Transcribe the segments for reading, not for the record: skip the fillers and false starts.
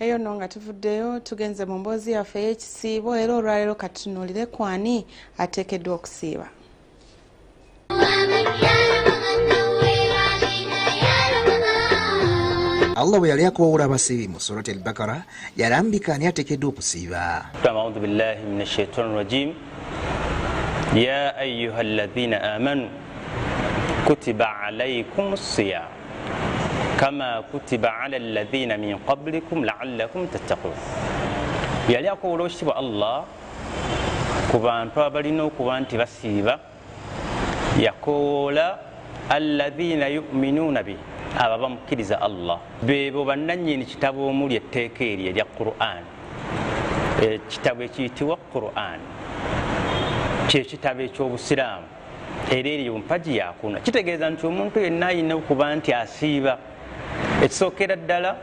Eyo nonga tuvuddeyo tugenze mu mboozi yaffe y'ekisiibo era olwaleero katunuulire kwani ateekeddwa okusiiba. Allah bwe yali akuwawula abasiibi mu surati al-Baqara yalambika ani ateekeddwa okusiiba. A'uudhu billahi minash shaitani rajim. Ya ayyuha alladhina amanu kutiba alaykumus siyam kama kutiba ala alladhina min qablikum la'allakum tattaqun. Yali akuwawula ekitiibwa Allah ku bantu abalina okuba nti basiiba, yakoola alladhina yu'minuuna bihi, abo bamukkiriza Allah, beebo bannannyini kitabo omuli etteeka eryo erya Qur'an. Ekitabo ekiyitibwa Qur'an kyekitabo eky'Obusiraamu era eryo mpagi yakuna. Kitegeeza nti omuntu yenna alina okuba nti asiiba. Ekisookera ddala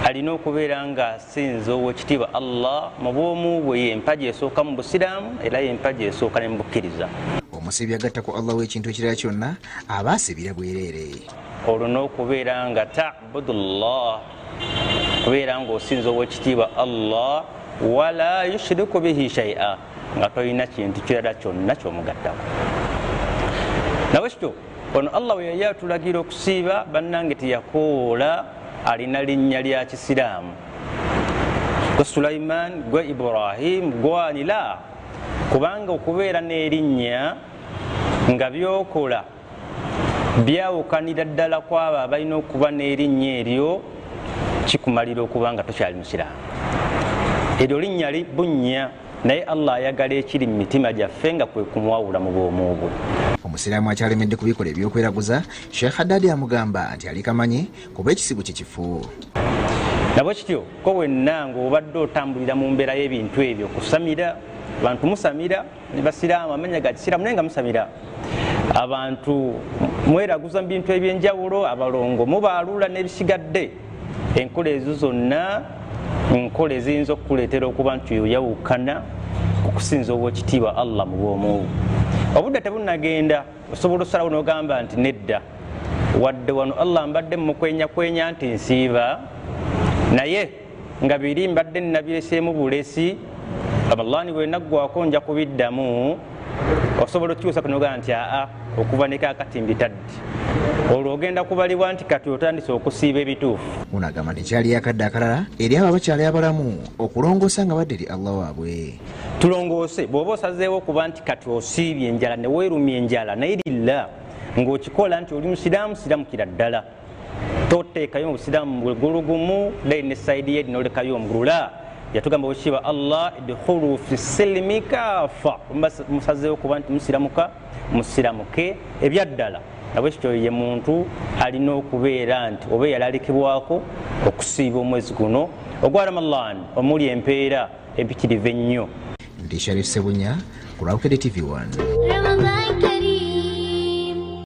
alina okubeera nga asinza ow'ekitiibwa Allah mu bwomu bwe, y'empagi esooka mu Busiraamu era y'empagi esooka ne mu bukkiriza. Omusiibi agatta ku Allah w'ekintu ekirala kyonna aba asibira bwereere. Olina okubeera nga ta'budullah, kubeera ng'osinza ow'ekitiibwa Allah wala yushriku bihi shay'a, nga tolina kintu kirala kyonna ky'omugattako. Nawe kityo ono Allah we yali atulagira okusiiba, bannange teyakoola alina linnya lya Kisiraamu, gwe Sulaiman, gwe Ibrahim, gwe Anila, kubanga okubeera n'erinnya nga byokola byawukanira ddala kwabo abalina okuba n'erinnya eryo, kikumalira okuba nga tokyali musiraamu. Eryo linnya bunnya, naye Allah ayagala ekiri mu mitima gyaffe nga kwe kumwawula mu bwomu bwe. Omusiraamu akyalemedde kubikola ebyokweraguza, Sheikh Haddad amugamba nti alikamanye kuba ekisibu kyekifu. Nabwe kityo ko wenna ng'obadde otambulira mu mbeera y'ebintu ebyo, kusamira abantu, musamira ne basiraamu amanya ga kisiraamu naye nga musamira abantu, mweraguza mu bintu ebyenjawulo, abalongo mubaalula n'ebisigadde. Enkola ezo zonna nkola eziyinza okukuleetera okuba nti oyawukana okusinza ow'ekitiibwa Allah mu bwomu. Obudde tebunnagenda osobola osalawo n'ogamba nti nedda, wadde wano Allah mbadde mukwenyakwenya nti nsiiba, naye nga biri mbadde nabireseemu bulesi, Aballani bwe naggwako nja kubiddamu. Osobola okyusa kunoga nti okuva ne kaakati mbitadde. Olwo ogenda kubalibwa nti kati otandise okusiiba ebituufu. Munagamba tekyali yakadde akalala eri abo abakyali abalamu okulongoosa nga badde eri Allah waabwe. Tulongoose bw'oba osazeewo okuba nti kati osiibye enjala ne weerumya enjala naye lilla ng'okikola nti oli musiraamu, siramukira ddala. Toteekayo mu busiraamu bwegulugumu dayini ne sayidi yedi n'olekayo omugulula. Yatugamba wekitiibwa Allah idkhulu fi silmi kaafa, musazeewo okuba nti musiramuka musiramuke ebyaddala. Nabwe kityo ye muntu alina okubeera nti oba yalalikibwako okusiiba omwezi guno ogwa Ramadan omuli empeera empitirivu ennyo. Ndi Sharif Sebunya ku Raukede TV 1.